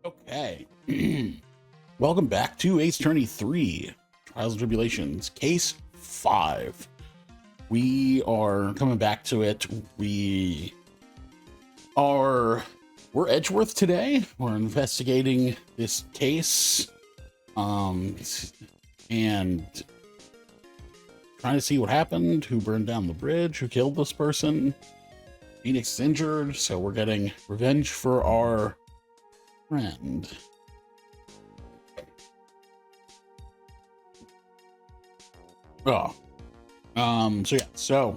Okay. Welcome back to Ace Attorney 3, Trials and Tribulations, Case 5. We are coming back to it. We're Edgeworth today. We're investigating this case. And trying to see what happened, who burned down the bridge, who killed this person. Phoenix is injured, so we're getting revenge for our friend. So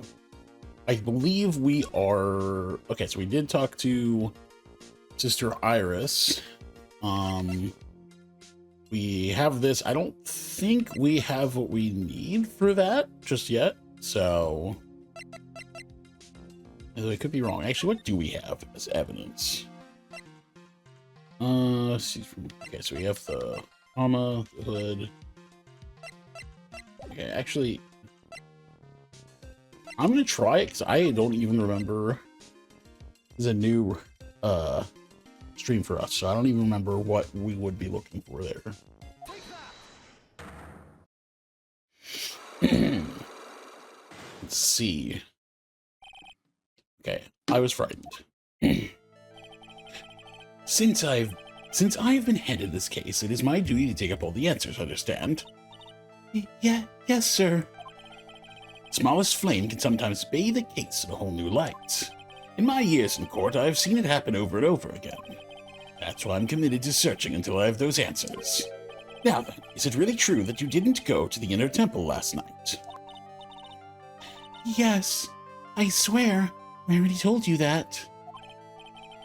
I believe we are okay. So we did talk to Sister Iris. We have this. I don't think we have what we need for that just yet. So I could be wrong. Actually, what do we have as evidence? Okay, so we have the armor, the hood. Okay, actually, I'm gonna try it because I don't even remember. This is a new stream for us, so I don't even remember what we would be looking for there. Let's see. Okay, I was frightened. Since I've been handed this case, it is my duty to take up all the answers, understand? Yes, sir. Smallest flame can sometimes bathe a case in a whole new light. In my years in court, I have seen it happen over and over again. That's why I'm committed to searching until I have those answers. Now then, is it really true that you didn't go to the inner temple last night? Yes, I swear. I already told you that.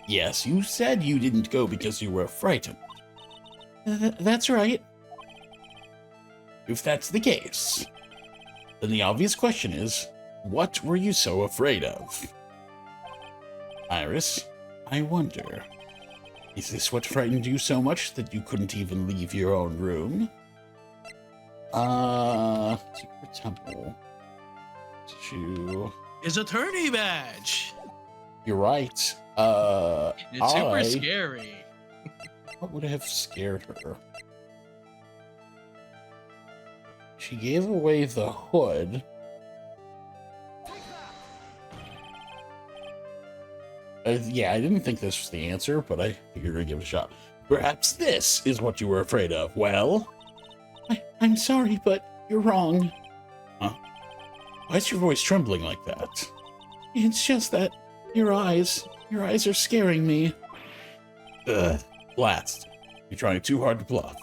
Yes, you said you didn't go because you were frightened. That's right. If that's the case, then the obvious question is, what were you so afraid of? Iris, I wonder, is this what frightened you so much that you couldn't even leave your own room? Secret temple. His attorney badge. You're right. It's super scary. What would have scared her? She gave away the hood. Yeah, I didn't think this was the answer, but I figured I'd give it a shot. Perhaps this is what you were afraid of. Well? I'm sorry, but you're wrong. Huh? Why is your voice trembling like that? It's just that your eyes are scaring me. Blast. You're trying too hard to bluff.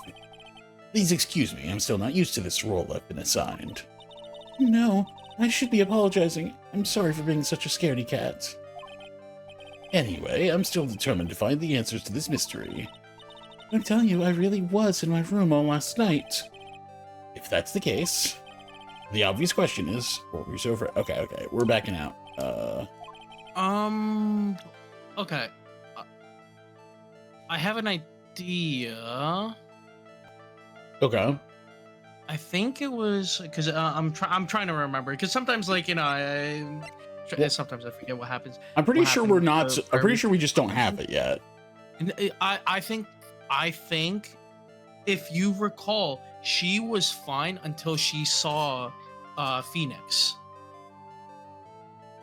Please excuse me, I'm still not used to this role I've been assigned. No, I should be apologizing. I'm sorry for being such a scaredy cat. Anyway, I'm still determined to find the answers to this mystery. I'm telling you, I really was in my room all last night. If that's the case, the obvious question is, what were you so afraid? Okay, we're backing out. Okay. I have an idea. Okay. I think it was because I'm trying to remember because sometimes sometimes I forget what happens. I'm pretty sure we're not. I'm pretty sure we just don't have it yet. I think if you recall, she was fine until she saw Phoenix.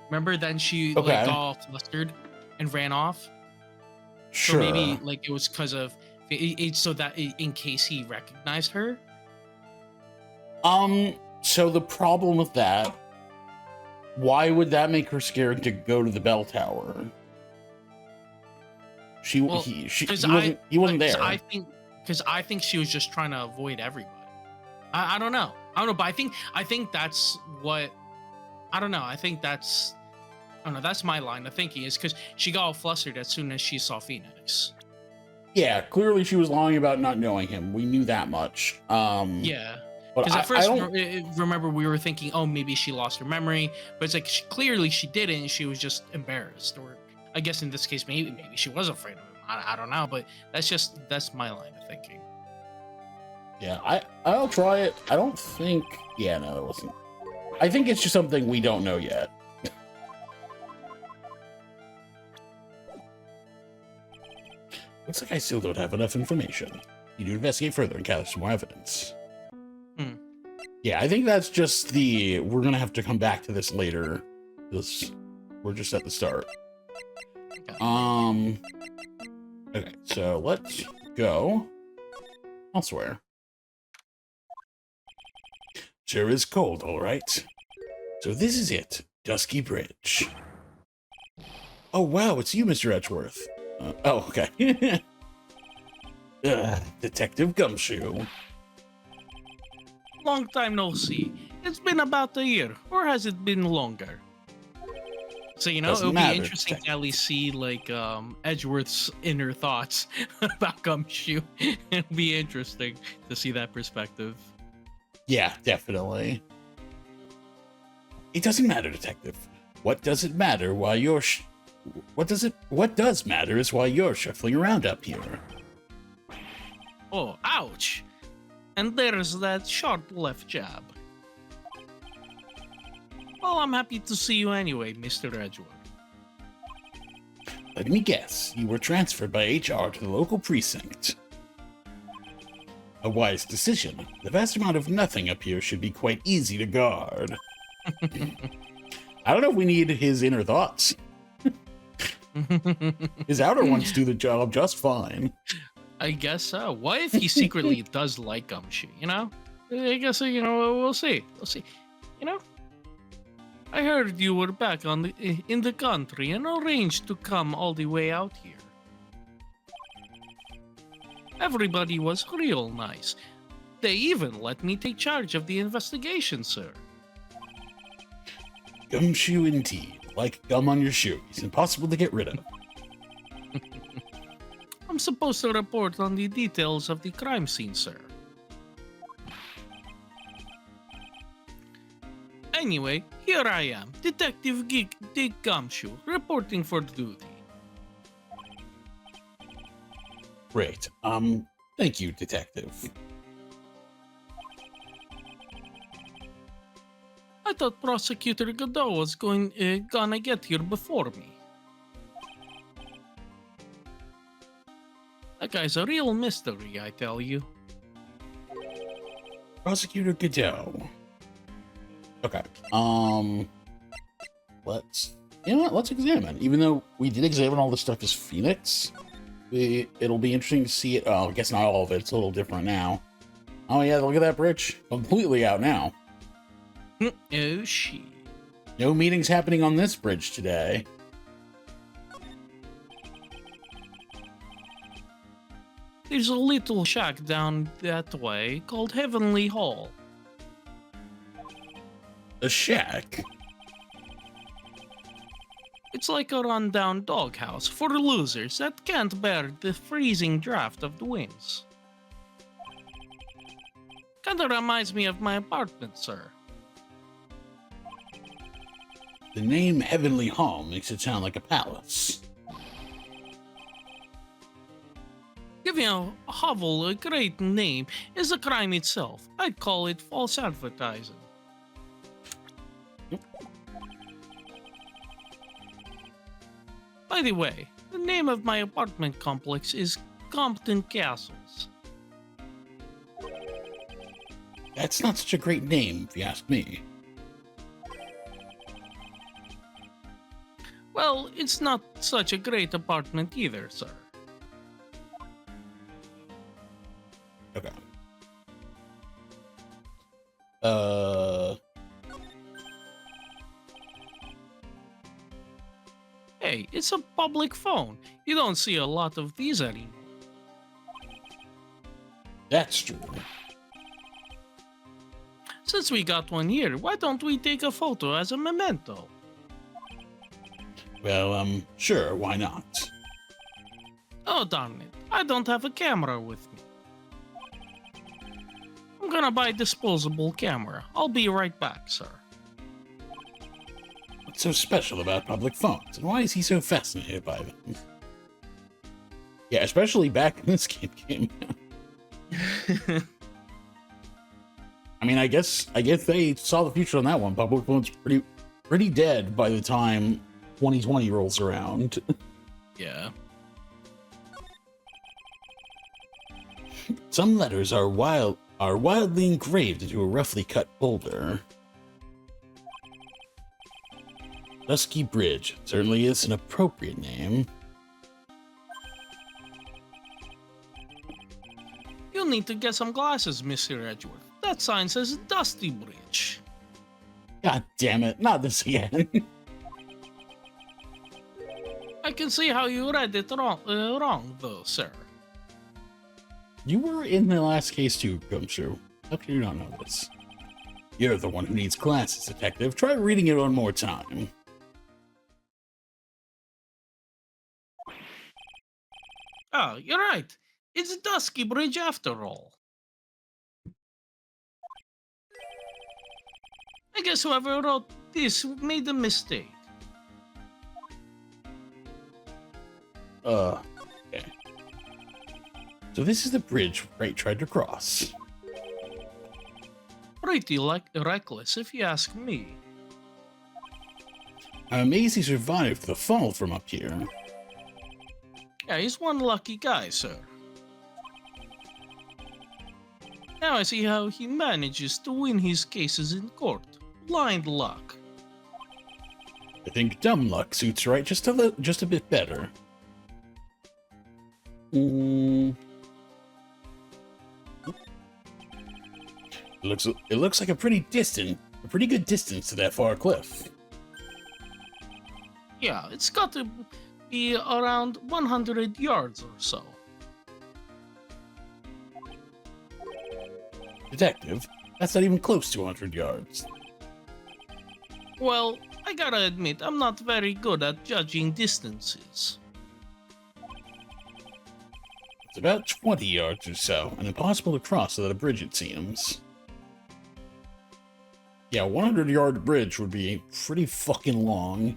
Remember, then she got all flustered and ran off. Sure. So maybe it was because of it, so that in case he recognized her. So the problem with that, why would that make her scared to go to the bell tower? He wasn't there. I think she was just trying to avoid everybody. I don't know, but I think that's what. I don't know. I think that's. I don't know. That's my line of thinking is because she got all flustered as soon as she saw Phoenix. Yeah, clearly she was lying about not knowing him. We knew that much. Yeah. Because at first, remember, we were thinking, oh, maybe she lost her memory, but it's like clearly she didn't, and she was just embarrassed. Or I guess in this case, maybe she was afraid of him. I don't know, but that's my line of thinking. Yeah, I'll try it. I don't think. Yeah, no, that wasn't. I think it's just something we don't know yet. Looks like I still don't have enough information. You need to investigate further and gather some more evidence. Yeah, I think that's just we're gonna have to come back to this later. We're just at the start. Okay. Okay, so let's go elsewhere. Sure is cold, all right. So this is it, Dusky Bridge. Oh wow, it's you, Mr. Edgeworth. Oh, okay. Detective Gumshoe. Long time no see. It's been about a year, or has it been longer? So, you know, Doesn't it'll matter, be interesting to at least see, like, Edgeworth's inner thoughts about Gumshoe. It'll be interesting to see that perspective. Yeah, definitely. It doesn't matter, Detective. What does it matter while you're what does matter is why you're shuffling around up here. Oh, ouch! And there's that sharp left jab. Well, I'm happy to see you anyway, Mr. Edgeworth. Let me guess, you were transferred by HR to the local precinct. A wise decision. The vast amount of nothing up here should be quite easy to guard. I don't know if we need his inner thoughts. His outer ones do the job just fine. I guess so. What if he secretly does like Gumshoe, you know? I guess, you know, we'll see. We'll see. You know? I heard you were back in the country and arranged to come all the way out here. Everybody was real nice. They even let me take charge of the investigation, sir. Gumshoe indeed. Like gum on your shoe. He's impossible to get rid of. I'm supposed to report on the details of the crime scene, sir. Anyway, here I am, Detective Dick Gumshoe, reporting for duty. Great. Thank you, Detective. I thought Prosecutor Godot was gonna get here before me. That guy's a real mystery, I tell you. Prosecutor Godot. Okay. Let's examine. Even though we did examine all the stuff as Phoenix, it'll be interesting to see it. Oh, I guess not all of it. It's a little different now. Oh yeah, look at that bridge. Completely out now. Oh shit. No meetings happening on this bridge today. There's a little shack down that way called Heavenly Hall. A shack? It's like a rundown doghouse for losers that can't bear the freezing draft of the winds. Kinda reminds me of my apartment, sir. The name Heavenly Hall makes it sound like a palace. Giving a hovel a great name is a crime itself. I'd call it false advertising. By the way, the name of my apartment complex is Compton Castles. That's not such a great name, if you ask me. Well, it's not such a great apartment either, sir. Okay. Hey, it's a public phone. You don't see a lot of these anymore. That's true. Since we got one here, why don't we take a photo as a memento? Well, sure, why not? Oh, darn it. I don't have a camera with me. I'm gonna buy a disposable camera. I'll be right back, sir. What's so special about public phones, and why is he so fascinated by them? Yeah, especially back when this game came out. I mean, I guess they saw the future on that one. Public phones pretty dead by the time 2020 rolls around. Yeah. Some letters are wildly engraved into a roughly cut boulder. Dusky Bridge certainly is an appropriate name. You'll need to get some glasses, Mr. Edgeworth. That sign says Dusty Bridge. God damn it, not this again. I can see how you read it wrong though, sir. You were in the last case too, Gumshoe. How can you not know this? You're the one who needs glasses, Detective. Try reading it one more time. Oh, you're right. It's Dusky Bridge after all. I guess whoever wrote this made a mistake. Okay. So this is the bridge Wright tried to cross. Pretty reckless, if you ask me. I'm amazed he survived the fall from up here. Yeah, he's one lucky guy, sir. Now I see how he manages to win his cases in court. Blind luck. I think dumb luck suits Wright just a bit better. It looks like a pretty good distance to that far cliff. Yeah, it's got to be around 100 yards or so. Detective, that's not even close to 100 yards. Well, I gotta admit, I'm not very good at judging distances. It's about 20 yards or so, and impossible to cross without a bridge, it seems. Yeah, a 100-yard bridge would be pretty fucking long.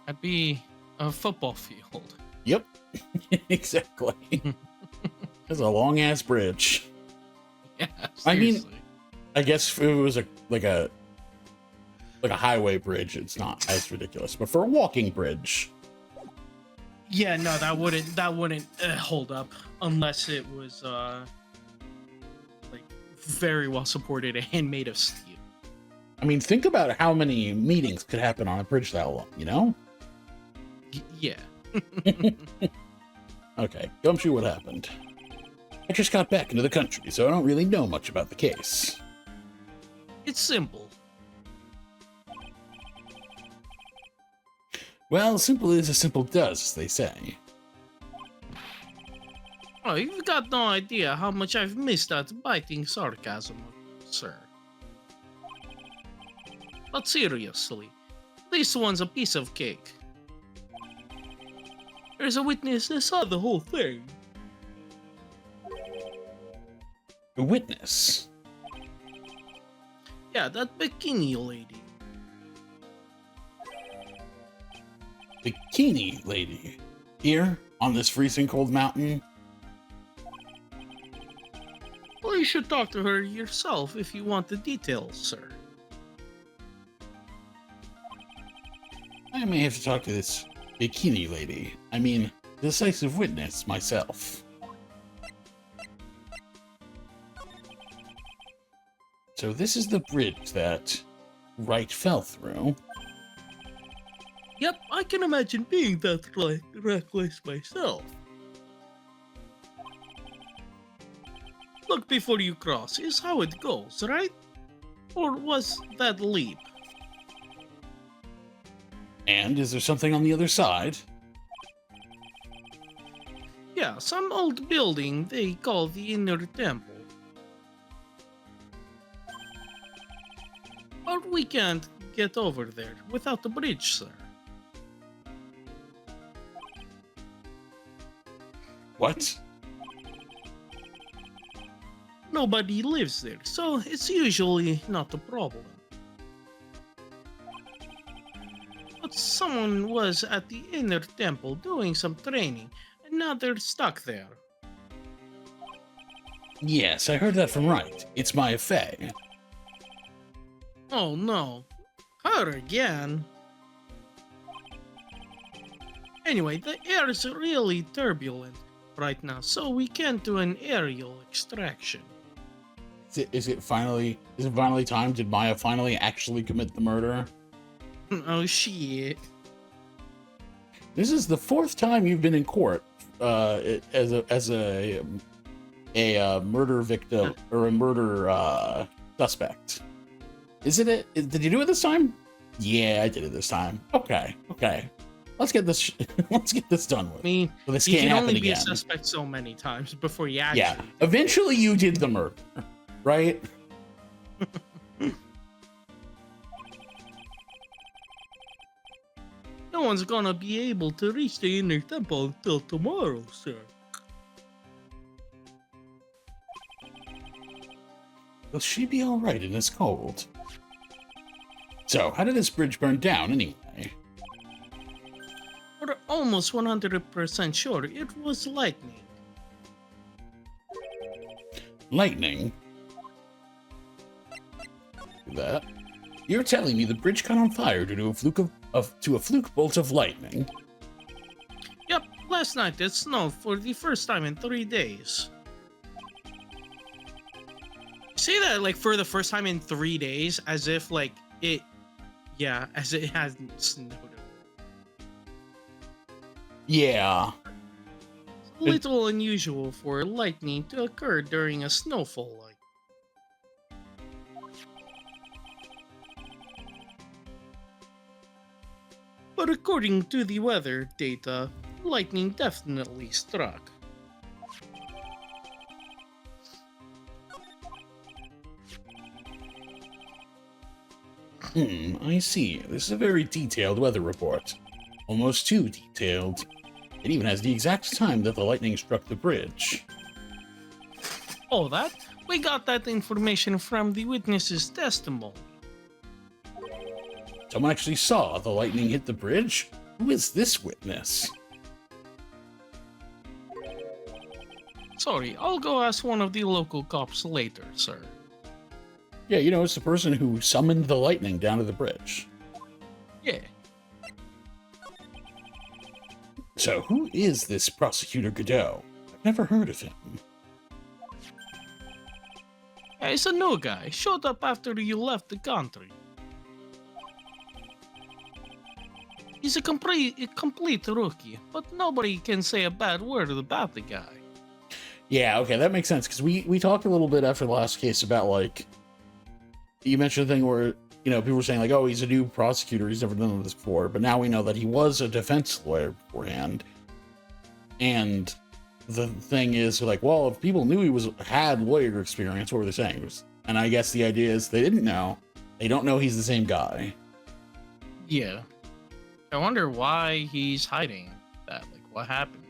That'd be a football field. Yep, exactly. That's a long-ass bridge. Yeah, seriously. I mean, I guess if it was like a highway bridge, it's not as ridiculous. But for a walking bridge, yeah, no, that wouldn't hold up unless it was like very well supported and made of steel. I mean, think about how many meetings could happen on a bridge that long, you know? Yeah. Okay, Gumshoe, what happened? I just got back into the country, so I don't really know much about the case. It's simple. Well, simple is as simple does, as they say. Oh, you've got no idea how much I've missed that biting sarcasm, sir. But seriously, this one's a piece of cake. There's a witness that saw the whole thing. A witness? Yeah, that bikini lady. Bikini lady? Here, on this freezing cold mountain? Well, you should talk to her yourself if you want the details, sir. I may have to talk to this bikini lady. I mean, decisive witness myself. So this is the bridge that Wright fell through. Yep, I can imagine being that reckless myself. Look before you cross is how it goes, right? Or was that leap? And is there something on the other side? Yeah, some old building they call the Inner Temple. But we can't get over there without the bridge, sir. What? Nobody lives there, so it's usually not a problem. But someone was at the Inner Temple doing some training, and now they're stuck there. Yes, I heard that from Wright. It's my Faye. Oh no, her again. Anyway, the air is really turbulent, right now, so we can't do an aerial extraction. Is it finally time? Did Maya finally actually commit the murder? Oh shit. This is the 4th time you've been in court as a murder victim or a murder suspect. Isn't it? Did you do it this time? Yeah, I did it this time. Okay. Let's get this let's get this done with. I mean, So this you can't can happen only be again. a suspect so many times before you actually. Yeah. Eventually, you did the murder, right? No one's gonna be able to reach the inner temple until tomorrow, sir. Will she be all right in this cold? So, how did this bridge burn down anyway? We're almost 100% sure it was lightning. Lightning? That? You're telling me the bridge caught on fire due to a fluke bolt of lightning? Yep, last night it snowed for the first time in 3 days. Say that like for the first time in 3 days, as if like it, yeah, as it hasn't snowed. Yeah. It's a little unusual for lightning to occur during a snowfall like. But according to the weather data, lightning definitely struck. I see. This is a very detailed weather report. Almost too detailed. It even has the exact time that the lightning struck the bridge. Oh, that? We got that information from the witness's testimony. Someone actually saw the lightning hit the bridge? Who is this witness? Sorry, I'll go ask one of the local cops later, sir. Yeah, you know, it's the person who summoned the lightning down to the bridge. Yeah. So, who is this Prosecutor Godot? I've never heard of him. Yeah, he's a new guy. Showed up after you left the country. He's a complete rookie, but nobody can say a bad word about the guy. Yeah, okay, that makes sense, because we talked a little bit after the last case about, like, you mentioned the thing where, you know, people were saying, like, oh, he's a new prosecutor, he's never done this before, but now we know that he was a defense lawyer beforehand. And the thing is, like, well, if people knew he had lawyer experience, what were they saying? And I guess the idea is they didn't know. They don't know he's the same guy. Yeah. I wonder why he's hiding that. Like, what happened?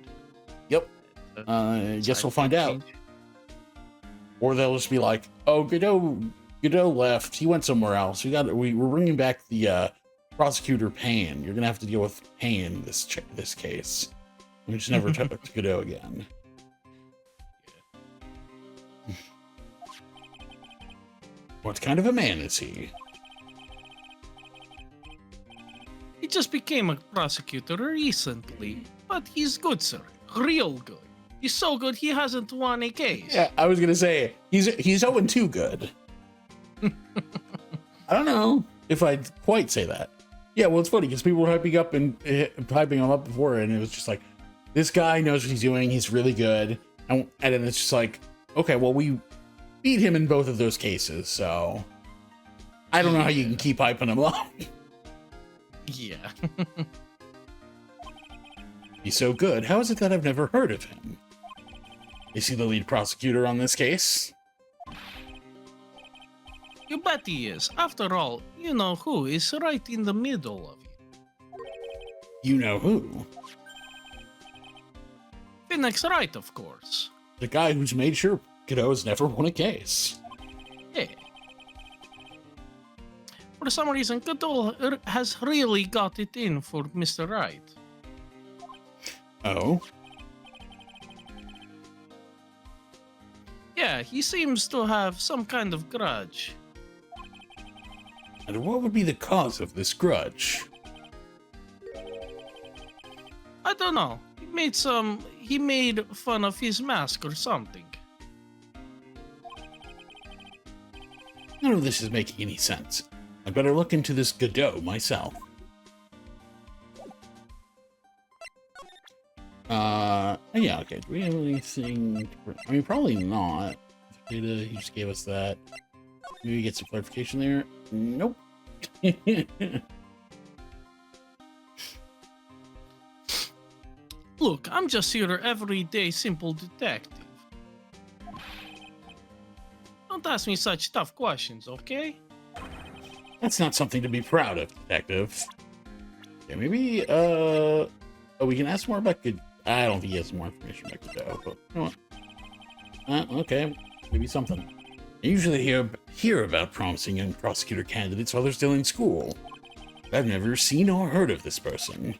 Yep. I guess we'll find out. Or they'll just be like, oh, Godot left. He went somewhere else. We're bringing back the prosecutor Payne. You're gonna have to deal with Payne this case. We just never talk to Godot again. What kind of a man is he? He just became a prosecutor recently, but he's good, sir. Real good. He's so good he hasn't won a case. Yeah, I was gonna say he's 0-2 good. I don't know if I'd quite say that. Yeah, well, it's funny because people were hyping him up before, and it was just like, this guy knows what he's doing. He's really good, and then it's just like, okay, well, we beat him in both of those cases, so I don't know how you can keep hyping him up. Yeah. He's so good. How is it that I've never heard of him? Is he the lead prosecutor on this case? You bet he is. After all, you know who is right in the middle of it. You know who? Phoenix Wright, of course. The guy who's made sure Godot has never won a case. Yeah. For some reason, Godot has really got it in for Mr. Wright. Oh? Yeah, he seems to have some kind of grudge. And what would be the cause of this grudge? I don't know. He He made fun of his mask or something. None of this is making any sense. I better look into this Godot myself. Yeah, okay. Do we have anything? I mean, probably not. Data, he just gave us that. Maybe get some clarification there. Nope. Look, I'm just your everyday simple detective. Don't ask me such tough questions, okay? That's not something to be proud of, detective. Yeah, maybe, oh, we can ask more about Godot. I don't think he has more information about Godot, but you know what? Okay, maybe something. I usually hear about promising young prosecutor candidates while they're still in school. But I've never seen or heard of this person.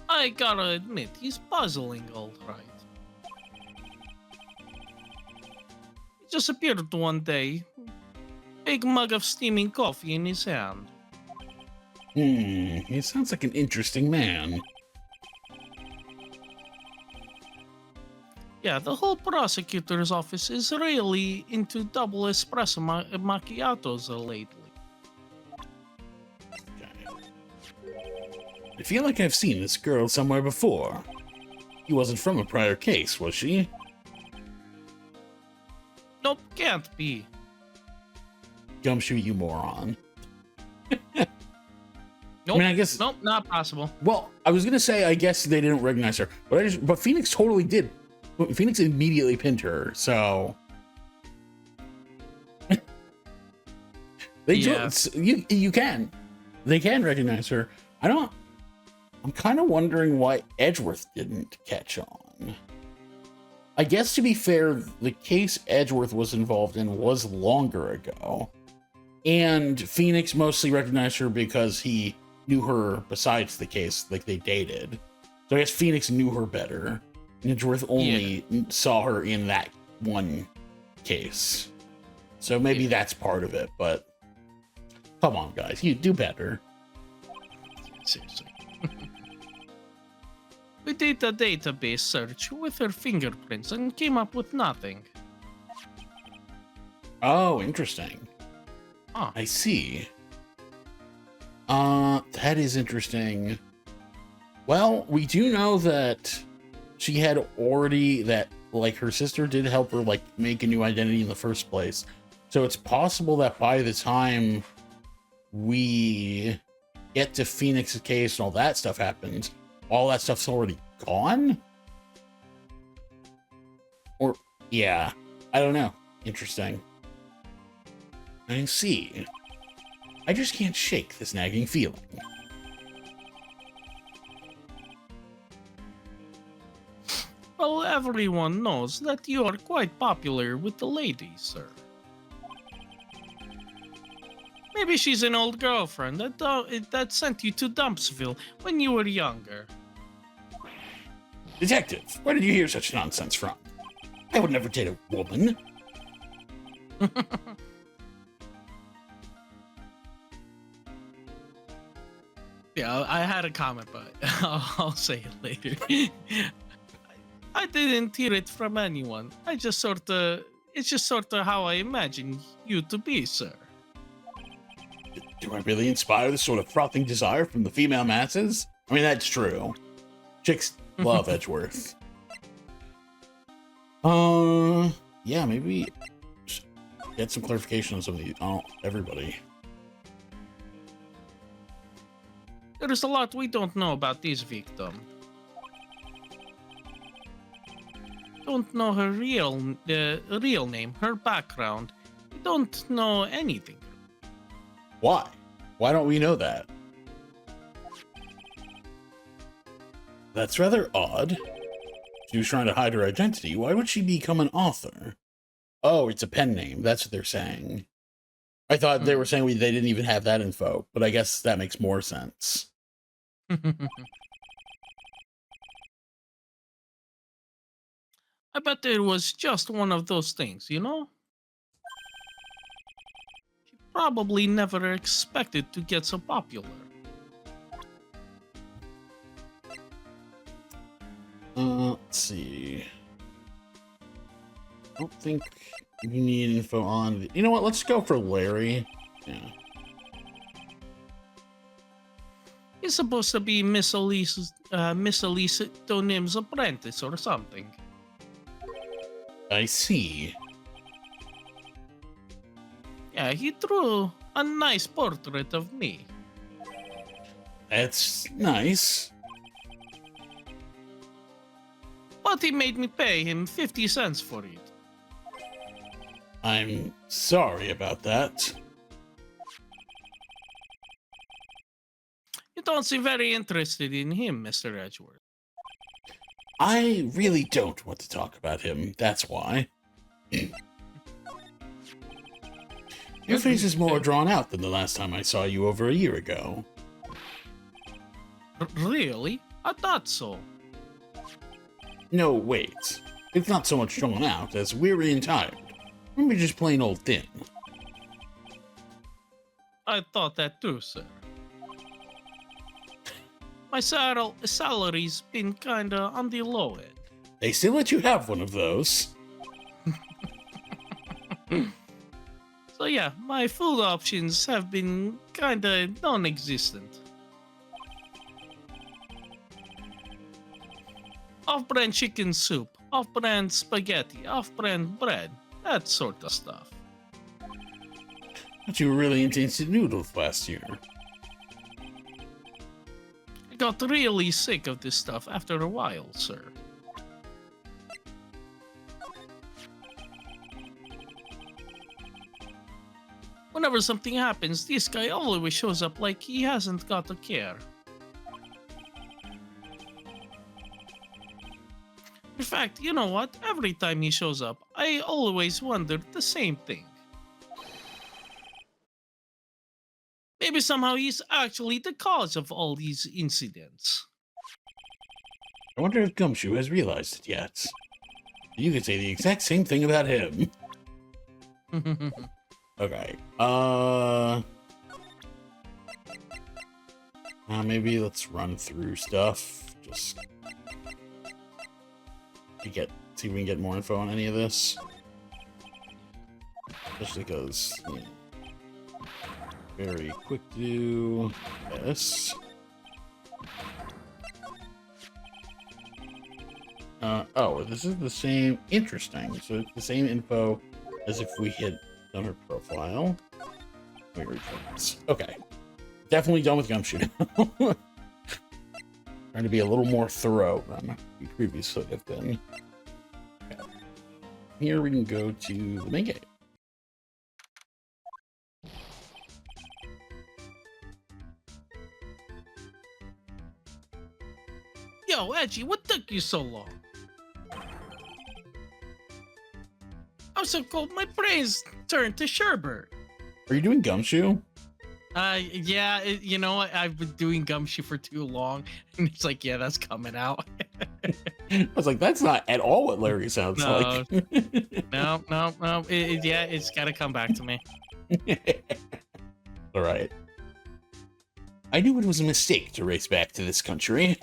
I gotta admit, he's puzzling, alright. He just appeared one day, big mug of steaming coffee in his hand. He sounds like an interesting man. Yeah, the whole prosecutor's office is really into double espresso macchiatos lately. I feel like I've seen this girl somewhere before. She wasn't from a prior case, was she? Nope, can't be. Gumshoe, you moron. Nope, I mean, I guess. Nope, not possible. Well, I was gonna say I guess they didn't recognize her, but Phoenix totally did. Phoenix immediately pinned her, so they can recognize her. I'm kind of wondering why Edgeworth didn't catch on. I guess to be fair, the case Edgeworth was involved in was longer ago, and Phoenix mostly recognized her because he knew her besides the case, like they dated. So I guess Phoenix knew her better. And Edgeworth only saw her in that one case. So maybe that's part of it, but come on, guys, you do better. Seriously. We did a database search with her fingerprints and came up with nothing. Oh, interesting. Huh. I see. That is interesting. Well, we do know that she had already, that like her sister did help her like make a new identity in the first place. So it's possible that by the time we get to Phoenix's case and all that stuff happens, all that stuff's already gone? Or, yeah, I don't know. Interesting. I see. I just can't shake this nagging feeling. Well, everyone knows that you are quite popular with the ladies, sir. Maybe she's an old girlfriend that sent you to Dumpsville when you were younger. Detective, where did you hear such nonsense from? I would never date a woman. Yeah, I had a comment, but I'll say it later. I didn't hear it from anyone. It's just sort of how I imagine you to be, sir. Do I really inspire this sort of frothing desire from the female masses? I mean, that's true. Chicks love Edgeworth. Yeah, maybe just get some clarification on some of these. Oh, everybody. There's a lot we don't know about this victim. Don't know her real name, her background. We don't know anything. Why? Why don't we know that? That's rather odd. She was trying to hide her identity. Why would she become an author? Oh, it's a pen name. That's what they're saying. I thought they were saying they didn't even have that info, but I guess that makes more sense. I bet it was just one of those things, you know? She probably never expected to get so popular. Let's see. I don't think you need info on... You know what? Let's go for Larry. Yeah. He's supposed to be Miss Elise Donim's apprentice or something. I see. Yeah, he drew a nice portrait of me. That's nice. But he made me pay him 50 cents for it. I'm sorry about that. You don't seem very interested in him, Mr. Edgeworth. I really don't want to talk about him, that's why. Your face is more drawn out than the last time I saw you over a year ago. Really? I thought so. No, wait. It's not so much drawn out as weary and tired. Maybe just plain old thin. I thought that too, sir. My salary's been kinda on the low end. They still let you have one of those. So yeah, my food options have been kinda non-existent. Off-brand chicken soup, off-brand spaghetti, off-brand bread, that sort of stuff. But you were really into instant noodles last year. I got really sick of this stuff after a while, sir. Whenever something happens, this guy always shows up like he hasn't got a care. In fact, you know what? Every time he shows up, I always wonder the same thing. Maybe somehow he's actually the cause of all these incidents. I wonder if Gumshoe has realized it yet. You could say the exact same thing about him. Okay. Maybe let's run through stuff. Just to see if we can get more info on any of this. Especially because, very quick to do this. Oh, this is the same. Interesting. So it's the same info as if we had done her profile. Let me refocus. Okay. Definitely done with Gumshoe. Trying to be a little more thorough than we previously have been. Okay. Here we can go to the main gate. Yo, Edgy, what took you so long? I'm so cold, my brain's turned to sherbet. Are you doing Gumshoe? Yeah, you know what? I've been doing Gumshoe for too long, and it's like, yeah, that's coming out. I was like, that's not at all what Larry sounds like. No. Yeah, it's got to come back to me. All right. I knew it was a mistake to race back to this country.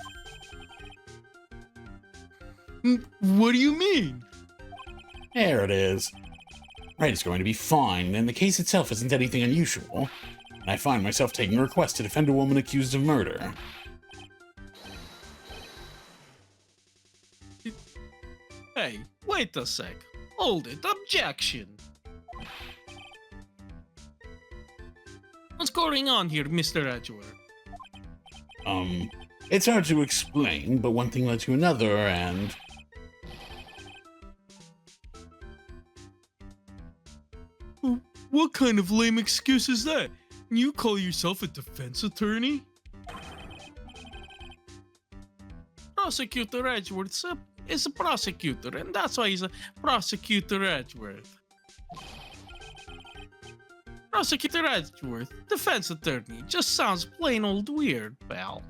What do you mean? There it is. Right, it's going to be fine, and the case itself isn't anything unusual. And I find myself taking a request to defend a woman accused of murder. Hey, wait a sec. Hold it. Objection. What's going on here, Mr. Edgeworth? It's hard to explain, but one thing led to another, and... What kind of lame excuse is that? You call yourself a defense attorney? Prosecutor Edgeworth is a prosecutor, and that's why he's a Prosecutor Edgeworth. Prosecutor Edgeworth, defense attorney, just sounds plain old weird, pal.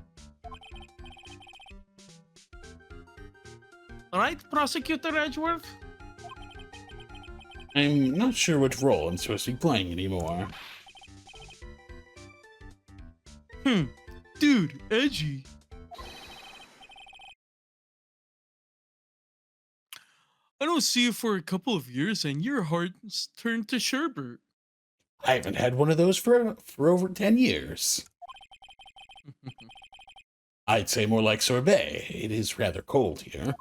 Alright, Prosecutor Edgeworth? I'm not sure which role I'm supposed to be playing anymore. Dude, edgy. I don't see you for a couple of years and your heart's turned to sherbet. I haven't had one of those for over 10 years. I'd say more like sorbet. It is rather cold here.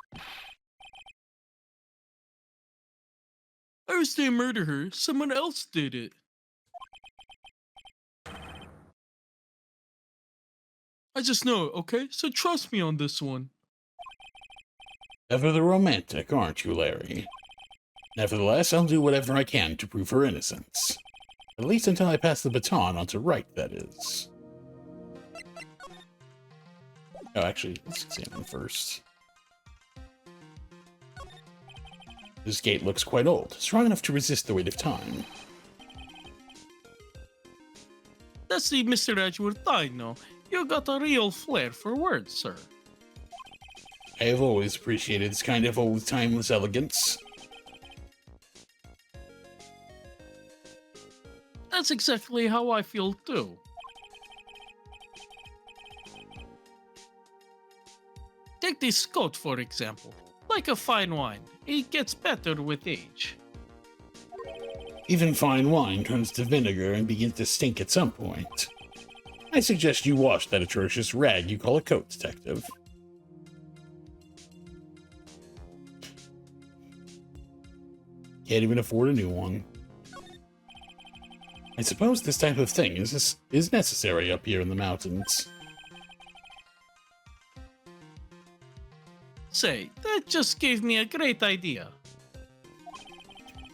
I was to murder her. Someone else did it. I just know it, okay? So trust me on this one. Ever the romantic, aren't you, Larry? Nevertheless, I'll do whatever I can to prove her innocence. At least until I pass the baton on to Wright, that is. Oh, actually, let's examine first. This gate looks quite old, strong enough to resist the weight of time. That's the Mr. Edgeworth I know. You got a real flair for words, sir. I have always appreciated this kind of old timeless elegance. That's exactly how I feel too. Take this coat, for example. Like a fine wine, it gets better with age. Even fine wine turns to vinegar and begins to stink at some point. I suggest you wash that atrocious rag you call a coat, detective. Can't even afford a new one. I suppose this type of thing is necessary up here in the mountains. Say, that just gave me a great idea.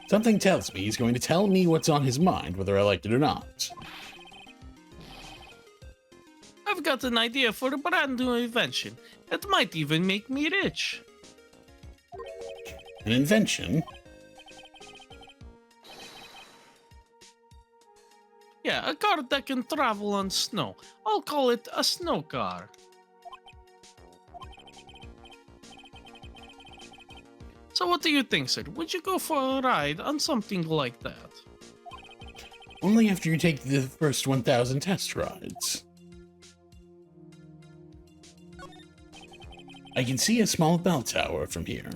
Something tells me he's going to tell me what's on his mind, whether I like it or not. I've got an idea for a brand new invention that might even make me rich. An invention? Yeah, a car that can travel on snow. I'll call it a snow car. So what do you think, sir? Would you go for a ride on something like that? Only after you take the first 1,000 test rides. I can see a small bell tower from here.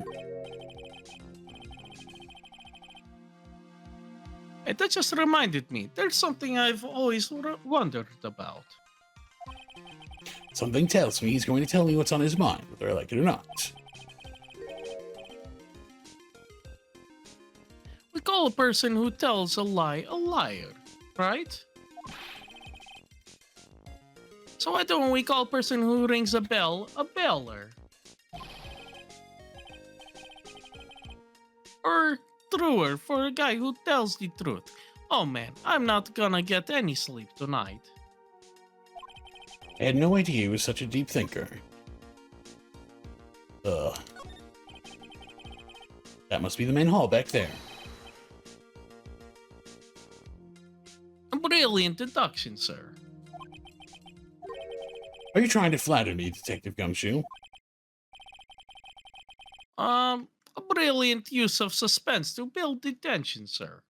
Hey, that just reminded me. There's something I've always wondered about. Something tells me he's going to tell me what's on his mind, whether I like it or not. We call a person who tells a lie a liar, right? So why don't we call a person who rings a bell a beller? Or truer, for a guy who tells the truth. Oh man, I'm not gonna get any sleep tonight. I had no idea he was such a deep thinker. Ugh. That must be the main hall back there. A brilliant deduction, sir. Are you trying to flatter me, Detective Gumshoe? A brilliant use of suspense to build the tension, sir.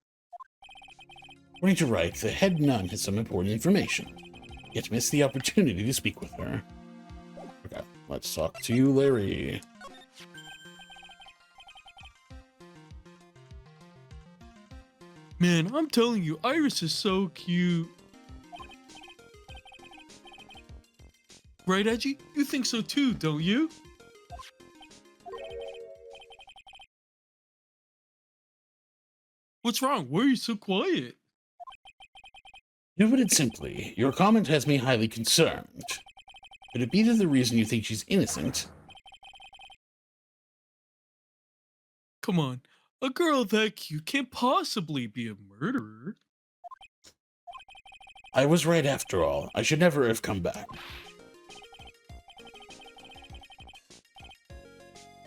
According to Wright, the head nun has some important information. Yet missed the opportunity to speak with her. Okay, let's talk to you, Larry. Man, I'm telling you, Iris is so cute. Right, Edgy? You think so too, don't you? What's wrong? Why are you so quiet? To put it simply, your comment has me highly concerned. Could it be that the reason you think she's innocent? Come on, a girl that cute can't possibly be a murderer. I was right after all. I should never have come back.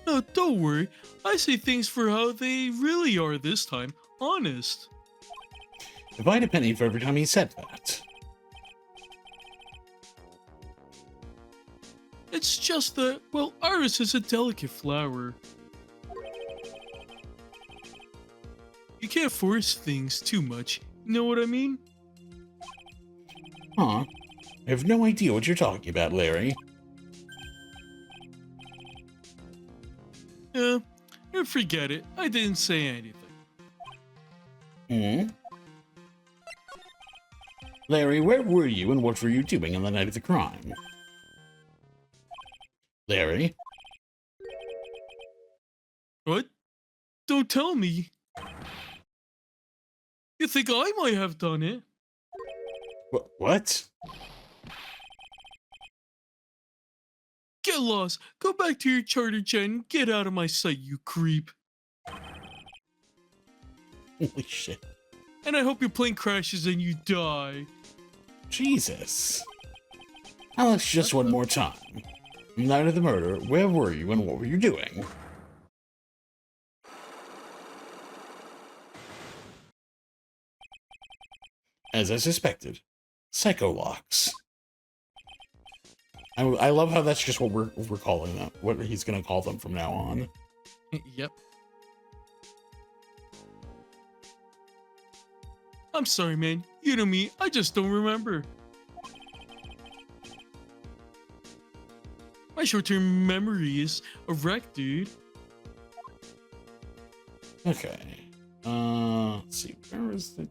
No, don't worry. I say things for how they really are this time. Honest. If I had a penny for every time he said that. It's just that, well, Iris is a delicate flower. You can't force things too much. You know what I mean? Huh. I have no idea what you're talking about, Larry. Yeah, Forget it. I didn't say anything. Hmm? Larry, where were you and what were you doing on the night of the crime? Larry? What? Don't tell me. You think I might have done it? What? Get lost. Go back to your charter jet and get out of my sight, you creep. Holy shit. And I hope your plane crashes and you die. Jesus. Alex, just one more time. On the night of the murder, where were you and what were you doing? As I suspected, psycho locks. I love how that's just what we're calling them. What he's gonna call them from now on. Yep. I'm sorry, man. You know me. I just don't remember. My short-term memory is a wreck, dude. Okay. Let's see. Where is it?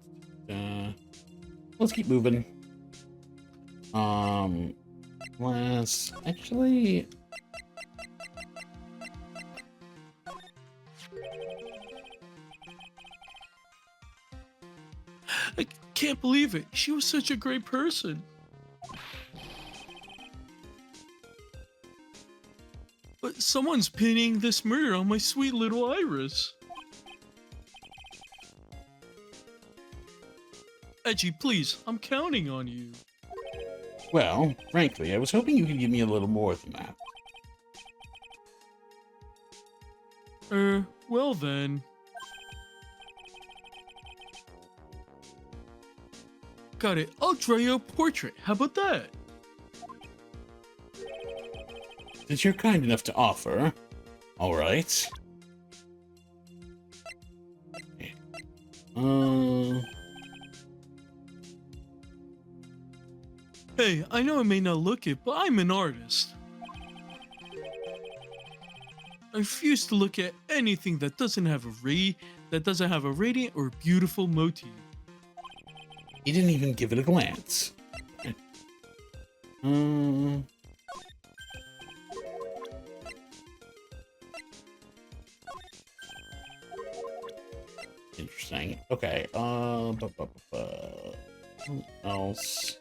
Let's keep moving. Let's actually. I can't believe it. She was such a great person. But someone's pinning this murder on my sweet little Iris. Edgy, please, I'm counting on you. Well, frankly, I was hoping you could give me a little more than that. Well then. Got it. I'll draw you a portrait. How about that? That you're kind enough to offer. All right. Hey, I know I may not look it, but I'm an artist. I refuse to look at anything that doesn't have a radiant or beautiful motif. You didn't even give it a glance. Interesting. Okay. What else?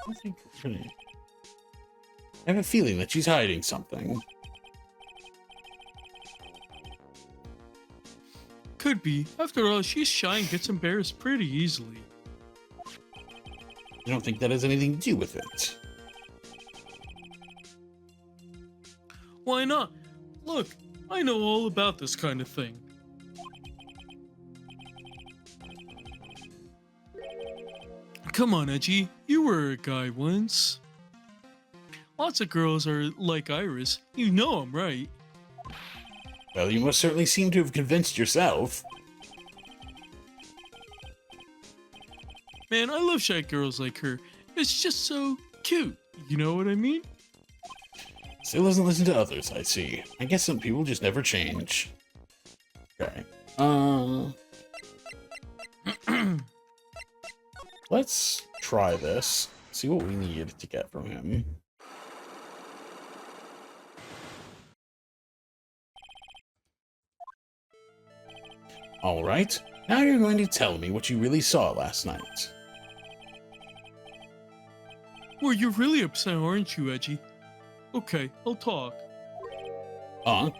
I think we're gonna. I have a feeling that she's hiding something. Could be. After all, she's shy and gets embarrassed pretty easily. I don't think that has anything to do with it. Why not? Look, I know all about this kind of thing. Come on, Edgy. You were a guy once. Lots of girls are like Iris. You know I'm right. Well, you most certainly seem to have convinced yourself. Man, I love shy girls like her. It's just so cute. You know what I mean? Still doesn't listen to others, I see. I guess some people just never change. Okay. Let's try this. See what we need to get from him. Alright, now you're going to tell me what you really saw last night. Well, you're really upset, aren't you, Edgy? Okay, I'll talk. That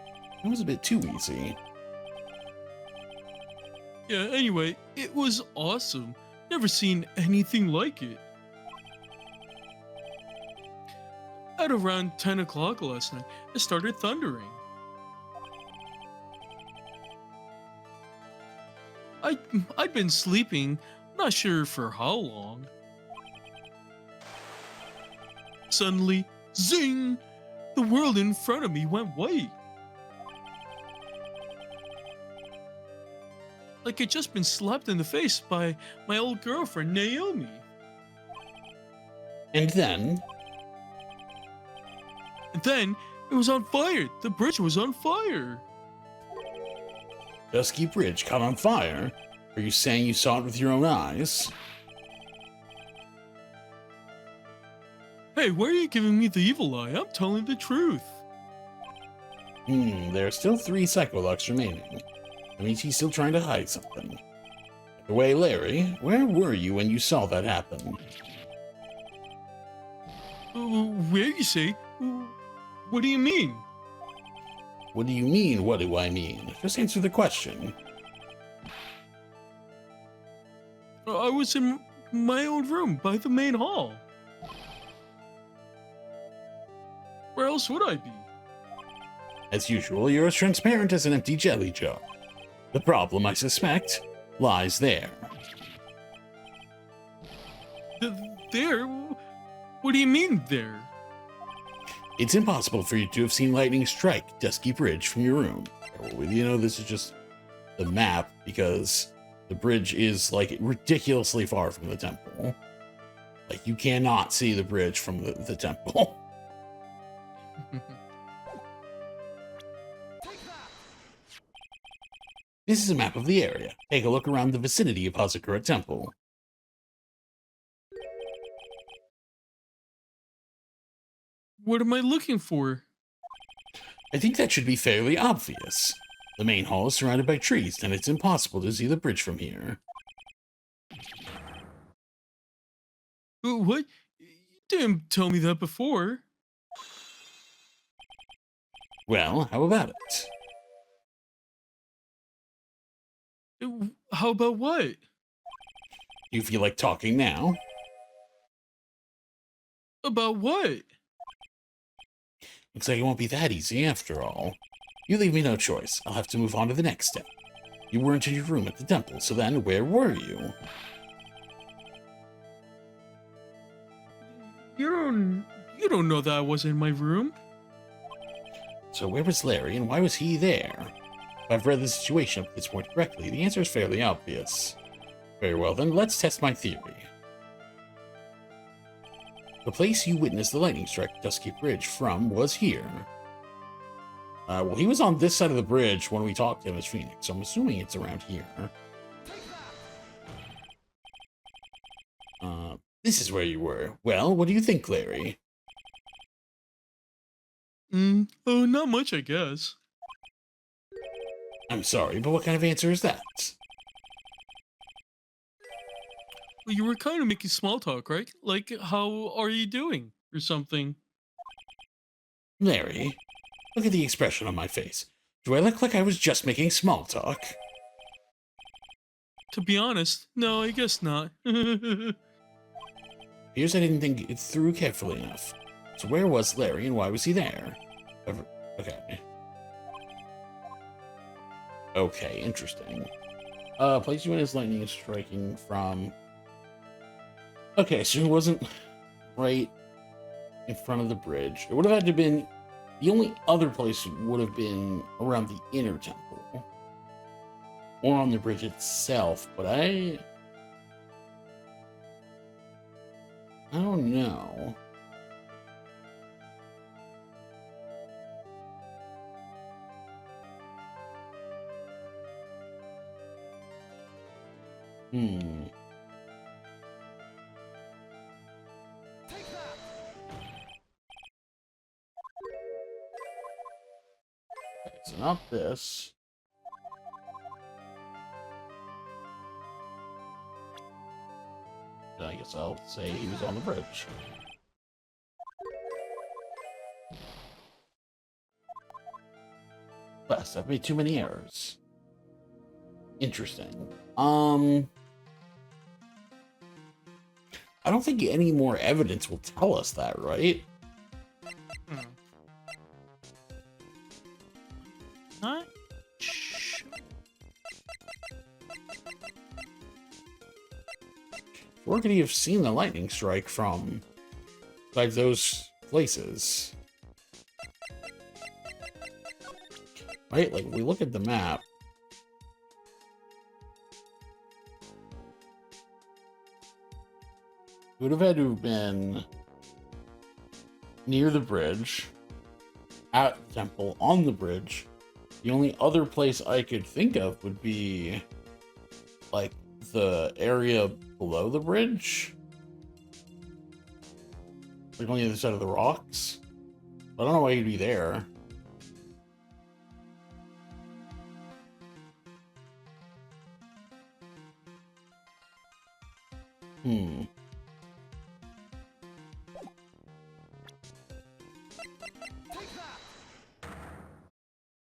was a bit too easy. Yeah, anyway, it was awesome. Never seen anything like it. At around 10 o'clock last night, it started thundering. I'd been sleeping, not sure for how long. Suddenly, zing! The world in front of me went white. Like I'd just been slapped in the face by my old girlfriend, Naomi. And then... And then, It was on fire. The bridge was on fire. Dusky Bridge caught on fire? Are you saying you saw it with your own eyes? Hey, why are you giving me the evil eye? I'm telling the truth. There are still 3 Psycholux remaining. That means he's still trying to hide something. By the way, Larry, where were you when you saw that happen? Where you say? What do you mean? What do you mean, what do I mean? Just answer the question. I was in my own room by the main hall. Where else would I be? As usual, you're as transparent as an empty jelly jar. The problem, I suspect, lies there. There? What do you mean, there? It's impossible for you to have seen lightning strike Dusky Bridge from your room. You know, this is just the map, because the bridge is, like, ridiculously far from the temple. Like, you cannot see the bridge from the temple. This is a map of the area. Take a look around the vicinity of Hazakura Temple. What am I looking for? I think that should be fairly obvious. The main hall is surrounded by trees, and it's impossible to see the bridge from here. What? You didn't tell me that before. Well, how about it? How about what? You feel like talking now? About what? Looks like it won't be that easy after all. You leave me no choice. I'll have to move on to the next step. You weren't in your room at the temple, so then where were you? You don't know that I was in my room. So where was Larry, and why was he there? If I've read the situation up to this point correctly, the answer is fairly obvious. Very well then, let's test my theory. The place you witnessed the lightning strike Dusky Bridge from was here. Well, he was on this side of the bridge when we talked to him as Phoenix, so I'm assuming it's around here. This is where you were. Well, what do you think, Larry? Oh, not much, I guess. I'm sorry, but what kind of answer is that? Well, you were kind of making small talk, right? Like, how are you doing? Or something. Larry, look at the expression on my face. Do I look like I was just making small talk? To be honest, no, I guess not. Appears I didn't think it through carefully enough. So where was Larry, and why was he there? Okay. Okay, interesting. Place you in as lightning is striking from... Okay, so he wasn't right in front of the bridge. It would have had to have been... The only other place would have been around the inner temple. Or on the bridge itself, but I don't know. Okay, so not this. I guess I'll say he was on the bridge. Bless, I've made too many errors. Interesting. I don't think any more evidence will tell us that, right? Not Where could he have seen the lightning strike from? Like those places. Right? Like, if we look at the map. It would have had to have been near the bridge. at the temple on the bridge. The only other place I could think of would be like the area below the bridge, like on the other side of the rocks. I don't know why you'd be there.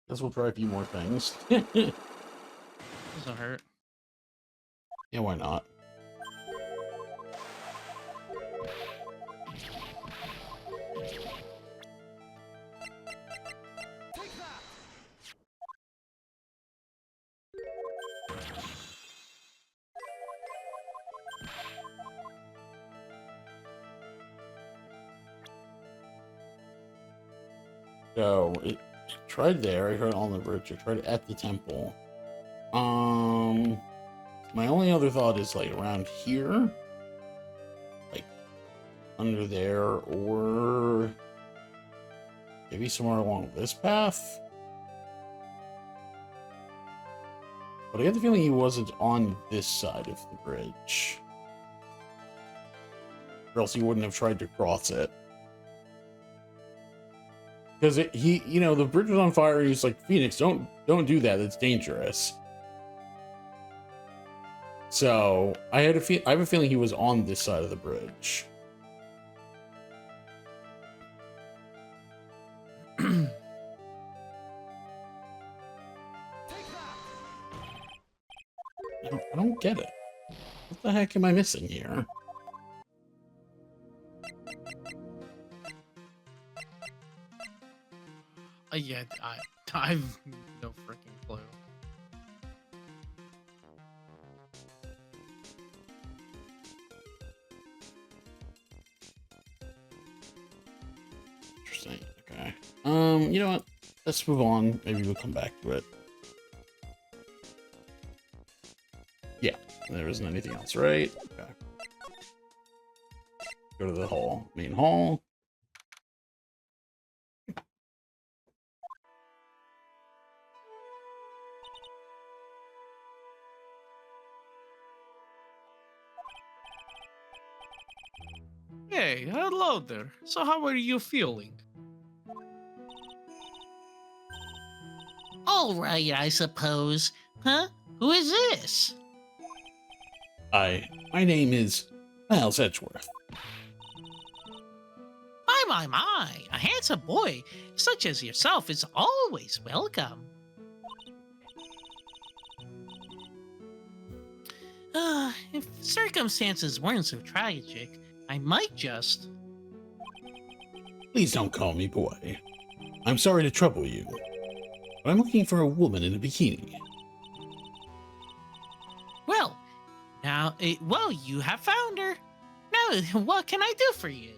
Guess we'll try a few more things. Doesn't hurt. Yeah, why not? So it tried there. I tried on the bridge. I tried at the temple. My only other thought is like around here, like under there, or maybe somewhere along this path. But I get the feeling he wasn't on this side of the bridge, or else he wouldn't have tried to cross it. Because the bridge was on fire. And he's like, Phoenix, don't do that. It's dangerous. So I have a feeling he was on this side of the bridge. I don't get it. What the heck am I missing here? Yeah, I've no freaking clue. Interesting. Okay. You know what? Let's move on. Maybe we'll come back to it. Yeah, there isn't anything else, right? Okay. Go to the hall. Main hall. Hey, hello there. So how are you feeling? All right, I suppose. Huh? Who is this? Hi, my name is Miles Edgeworth. My. A handsome boy such as yourself is always welcome. If circumstances weren't so tragic, I might just... Please don't call me boy. I'm sorry to trouble you, but I'm looking for a woman in a bikini. Well, you have found her. Now, what can I do for you?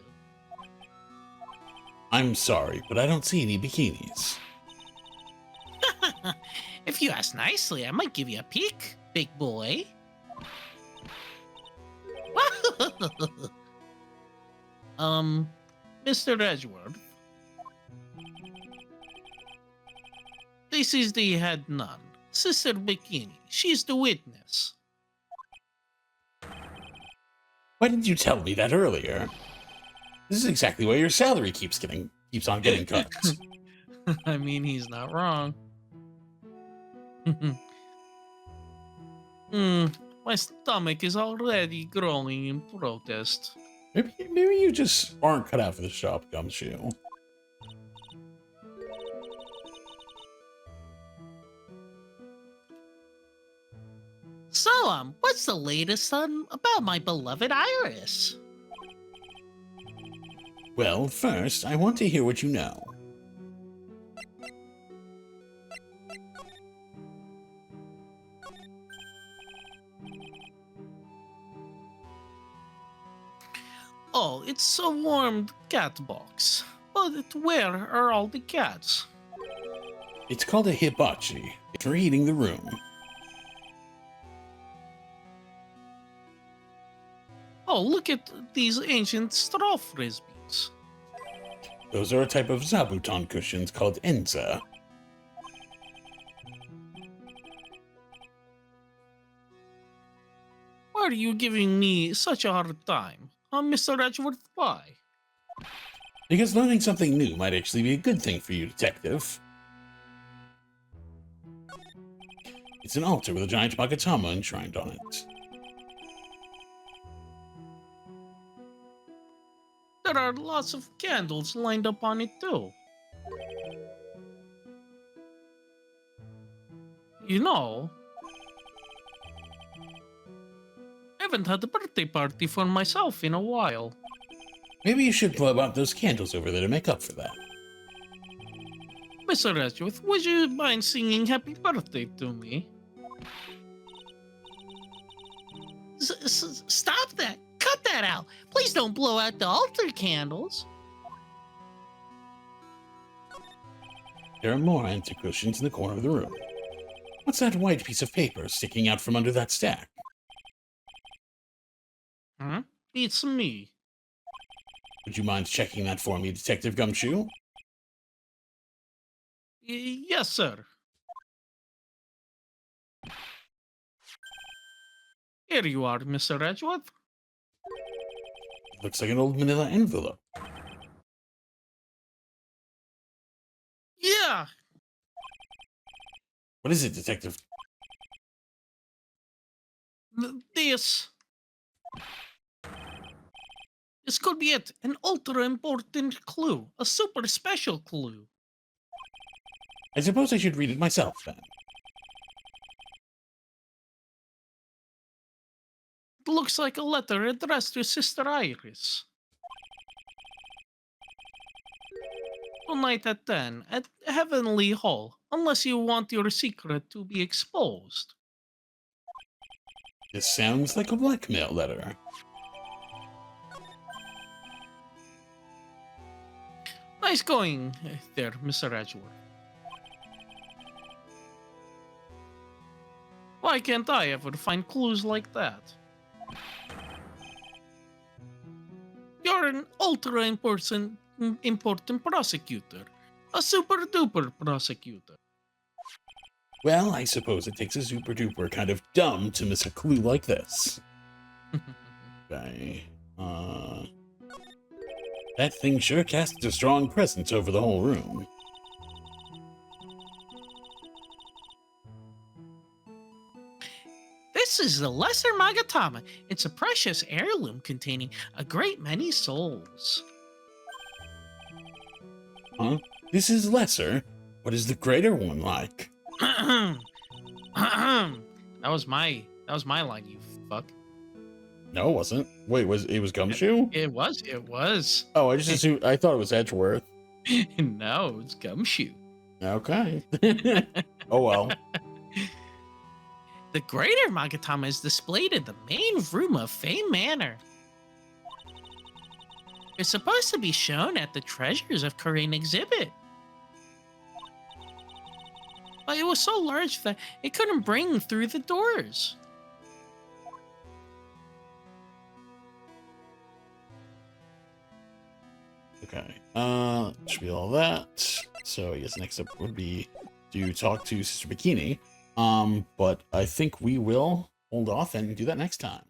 I'm sorry, but I don't see any bikinis. If you ask nicely, I might give you a peek, big boy. Mr. Edgeworth. This is the head nun, Sister Bikini. She's the witness. Why didn't you tell me that earlier? This is exactly why your salary keeps on getting cut. I mean, he's not wrong. My stomach is already growling in protest. Maybe you just aren't cut out for the shop, Gumshoe. So, what's the latest about my beloved Iris? Well, first, I want to hear what you know. Oh, it's a warmed cat box. But where are all the cats? It's called a hibachi. It's for heating the room. Oh, look at these ancient straw frisbees. Those are a type of zabuton cushions called Enza. Why are you giving me such a hard time? Mr. Edgeworth, why? Because learning something new might actually be a good thing for you, Detective. It's an altar with a giant Magatama enshrined on it. There are lots of candles lined up on it too. You know, I haven't had a birthday party for myself in a while. Maybe you should blow out those candles over there to make up for that. Mr. Edgeworth, would you mind singing happy birthday to me? Stop that! Cut that out! Please don't blow out the altar candles. There are more antique cushions in the corner of the room. What's that white piece of paper sticking out from under that stack? Huh? It's me. Would you mind checking that for me, Detective Gumshoe? Yes, sir. Here you are, Mr. Edgeworth. Looks like an old manila envelope. Yeah, What is it, Detective? this. This could be it. An ultra important clue. A super special clue. I suppose I should read it myself, then. It looks like a letter addressed to Sister Iris. Tonight at 10 at Heavenly Hall, unless you want your secret to be exposed. This sounds like a blackmail letter. Nice going there, Mr. Edgeworth. Why can't I ever find clues like that? You're an ultra important prosecutor. A super duper prosecutor. Well, I suppose it takes a super duper kind of dumb to miss a clue like this. Okay. That thing sure casts a strong presence over the whole room. This is the Lesser Magatama. It's a precious heirloom containing a great many souls. Huh? This is lesser. What is the greater one like? That was my line, you fuck. No, it wasn't. Wait, it was Gumshoe? It was. Oh, I just assumed, I thought it was Edgeworth. No, it's Gumshoe. Okay. Oh well. The greater Magatama is displayed in the main room of Fame Manor. It's supposed to be shown at the Treasures of Corinne exhibit. But it was so large that it couldn't bring through the doors. Okay. Should be all that. So I guess next up would be to talk to Sister Bikini. But I think we will hold off and do that next time.